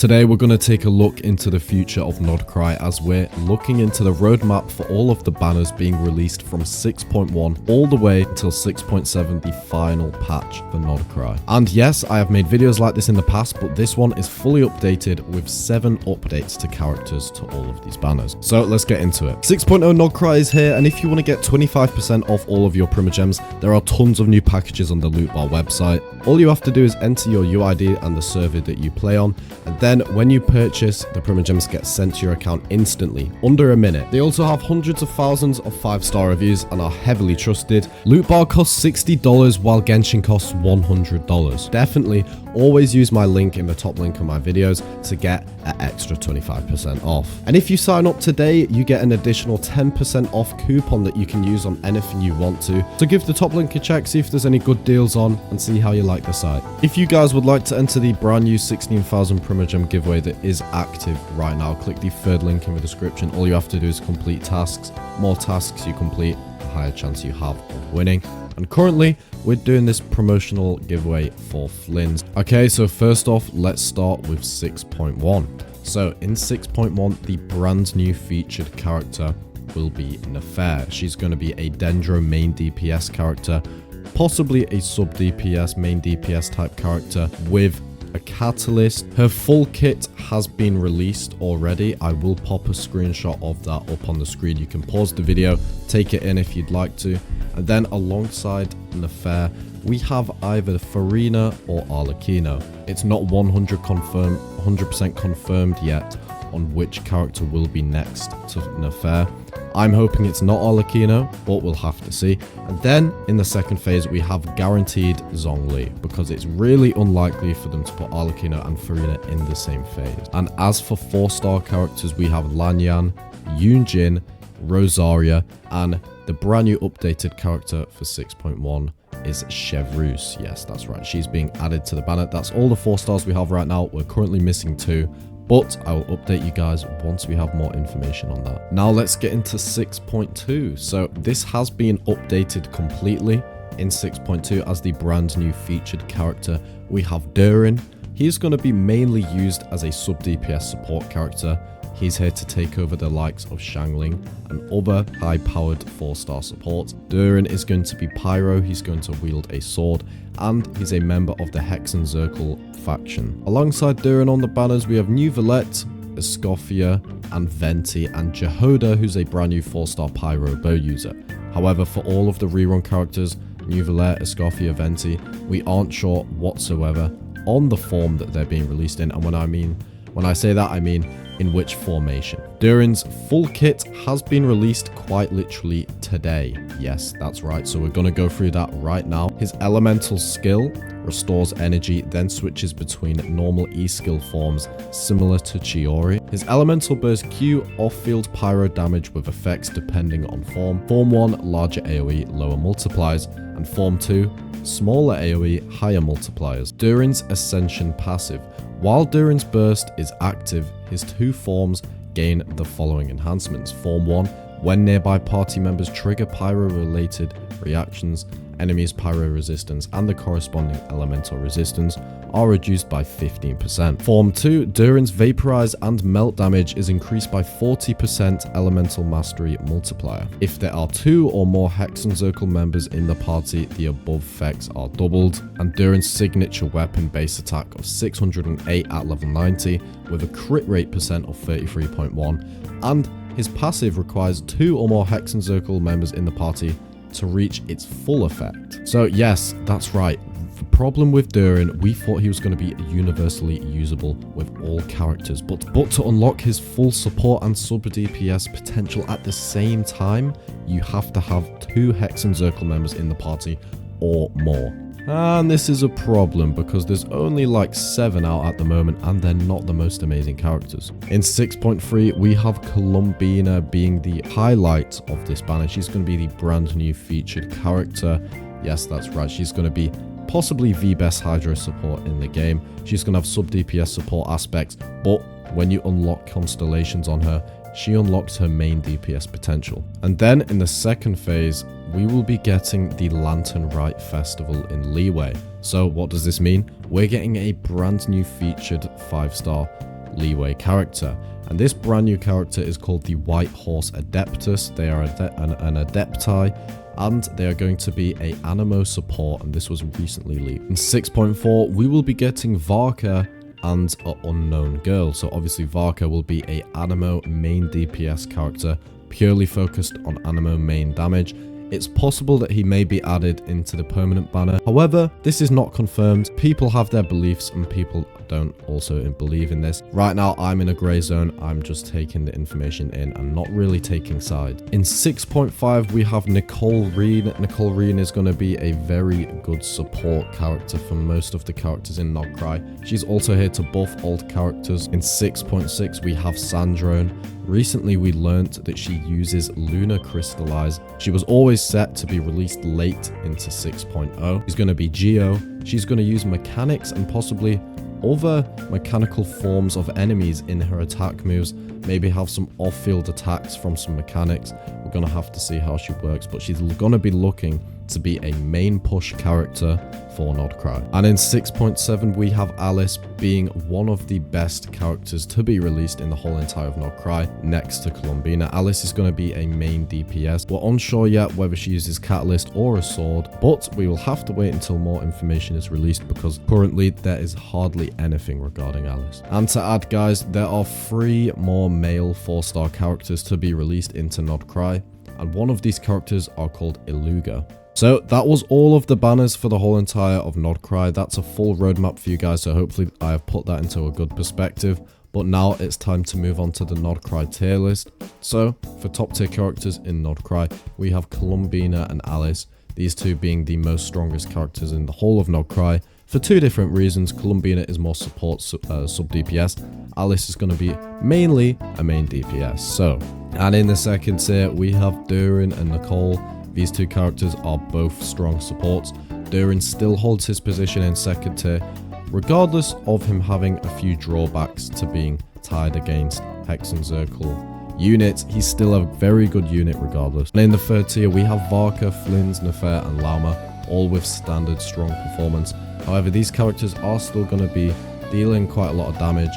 Today we're going to take a look into the future of Krai as we're looking into the roadmap for all of the banners being released from 6.1 all the way until 6.7, the final patch for Krai. And yes, I have made videos like this in the past, but this one is fully updated with 7 updates to characters to all of these banners. So let's get into it. 6.0 Krai is here, and if you want to get 25% off all of your Primogems, there are tons of new packages on the loot bar website. All you have to do is enter your UID and the server that you play on, and then when you purchase, the Primogems get sent to your account instantly, under a minute. They also have hundreds of thousands of 5-star reviews and are heavily trusted. Loot bar costs $60 while Genshin costs $100. Definitely always use my link in the top link of my videos to get an extra 25% off. And if you sign up today, you get an additional 10% off coupon that you can use on anything you want to. So give the top link a check, see if there's any good deals on, and see how you like the site. If you guys would like to enter the brand new 16,000 Primogem giveaway that is active right now, click the third link in the description. All you have to do is complete tasks. More tasks you complete, the higher chance you have of winning. And currently we're doing this promotional giveaway for FLINS. Okay, so first off, let's start with 6.1. So in 6.1, the brand new featured character will be Nefair. She's going to be a Dendro main DPS character, possibly a sub DPS main DPS type character with a catalyst. Her full kit has been released already. I will pop a screenshot of that up on the screen. You can pause the video, take it in if you'd like to. And then alongside Nefair, we have either Farina or Arlecchino. It's not 100% confirmed yet on which character will be next to Nefair. I'm hoping it's not Arlecchino, but we'll have to see. And then in the second phase, we have guaranteed Zhongli, because it's really unlikely for them to put Arlecchino and Farina in the same phase. And as for 4-star characters, we have Lanyan, Yunjin, Rosaria, and the brand new updated character for 6.1 is Chevrus. Yes, that's right. She's being added to the banner. That's all the 4 stars we have right now. We're currently missing 2. But I will update you guys once we have more information on that. Now let's get into 6.2. So this has been updated completely in 6.2 as the brand new featured character. We have Durin. He's going to be mainly used as a sub DPS support character. He's here to take over the likes of Xiangling and other high-powered 4-star supports. Durin is going to be Pyro, he's going to wield a sword, and he's a member of the Hexenzirkel faction. Alongside Durin on the banners, we have New Villette, Escoffia, and Venti, and Jehoda, who's a brand new 4-star Pyro bow user. However, for all of the rerun characters, New Villette, Escoffia, Venti, we aren't sure whatsoever on the form that they're being released in. And when I say that, I mean in which formation. Durin's full kit has been released quite literally today. Yes, that's right. So we're going to go through that right now. His elemental skill restores energy, then switches between normal E-skill forms similar to Chiori. His elemental burst Q off-field pyro damage with effects depending on form. Form 1, larger AoE, lower multipliers, and Form 2, smaller AoE, higher multipliers. Durin's Ascension passive. While Durin's burst is active, his 2 forms gain the following enhancements. Form 1, when nearby party members trigger pyro-related reactions, enemies' pyro resistance and the corresponding elemental resistance are reduced by 15%. Form 2, Durin's vaporize and melt damage is increased by 40% elemental mastery multiplier. If there are 2 or more Hexenzirkel members in the party, the above effects are doubled. And Durin's signature weapon base attack of 608 at level 90 with a crit rate percent of 33.1, and his passive requires 2 or more Hexenzirkel members in the party to reach its full effect. So yes, that's right. The problem with Durin, we thought he was going to be universally usable with all characters, but to unlock his full support and sub DPS potential at the same time, you have to have 2 Hexenzirkel members in the party or more. And this is a problem because there's only like 7 out at the moment and they're not the most amazing characters. In 6.3, we have Columbina being the highlight of this banner. She's going to be the brand new featured character. Yes, that's right. She's going to be possibly the best Hydro support in the game. She's going to have sub DPS support aspects, but when you unlock constellations on her, she unlocks her main DPS potential. And then in the second phase, we will be getting the Lantern Rite Festival in Leeway. So what does this mean? We're getting a brand new featured 5-star leeway character. And this brand new character is called the White Horse Adeptus. They are an Adepti, and they are going to be a Anemo support, and this was recently leaked. In 6.4, we will be getting Varka and an unknown girl. So obviously Varka will be a Anemo main DPS character, purely focused on Anemo main damage. It's possible that he may be added into the permanent banner. However, this is not confirmed. People have their beliefs and people don't also believe in this. Right now, I'm in a grey zone. I'm just taking the information in and not really taking side. In 6.5, we have Nicole Reen. Nicole Reen is going to be a very good support character for most of the characters in Not Cry. She's also here to buff old characters. In 6.6, we have Sandrone. Recently, we learnt that she uses Lunar Crystallize. She was always set to be released late into 6.0. She's going to be Geo. She's going to use mechanics and possibly other mechanical forms of enemies in her attack moves. Maybe have some off-field attacks from some mechanics. We're going to have to see how she works, but she's going to be looking to be a main push character for Not Cry. And in 6.7, we have Alice being one of the best characters to be released in the whole entire of Not Cry, next to Columbina. Alice is going to be a main DPS. We're unsure yet whether she uses Catalyst or a sword, but we will have to wait until more information is released because currently there is hardly anything regarding Alice. And to add, guys, there are 3 more male 4-star characters to be released into Not Cry, and one of these characters are called Iluga. So that was all of the banners for the whole entire of Not Cry. That's a full roadmap for you guys, so hopefully I have put that into a good perspective. But now it's time to move on to the Not Cry tier list. So for top tier characters in Not Cry, we have Columbina and Alice, these two being the most strongest characters in the whole of Not Cry for 2 different reasons. Columbina is more support sub DPS. Alice is going to be mainly a main DPS. So, and in the second tier, we have Durin and Nicole. These 2 characters are both strong supports. Durin still holds his position in second tier, regardless of him having a few drawbacks to being tied against Hex and Zircle units. He's still a very good unit regardless. And in the third tier, we have Varka, FLINS, Nefer, and Lauma, all with standard strong performance. However, these characters are still going to be dealing quite a lot of damage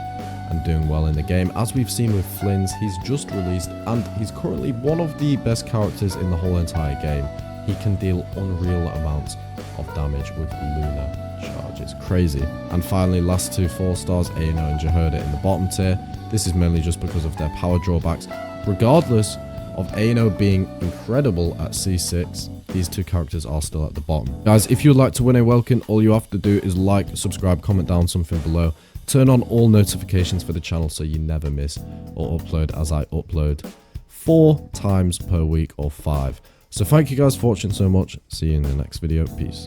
and doing well in the game. As we've seen with FLINS, he's just released and he's currently one of the best characters in the whole entire game. He can deal unreal amounts of damage with Lunar Charge. It's crazy. And finally, last 2 4-stars, Aino and Jaherda in the bottom tier. This is mainly just because of their power drawbacks. Regardless of Aino being incredible at C6, these 2 characters are still at the bottom. Guys, if you'd like to win a Welkin, all you have to do is like, subscribe, comment down something below. Turn on all notifications for the channel so you never miss or upload, as I upload 4 times per week or 5. So thank you guys for watching so much. See you in the next video. Peace.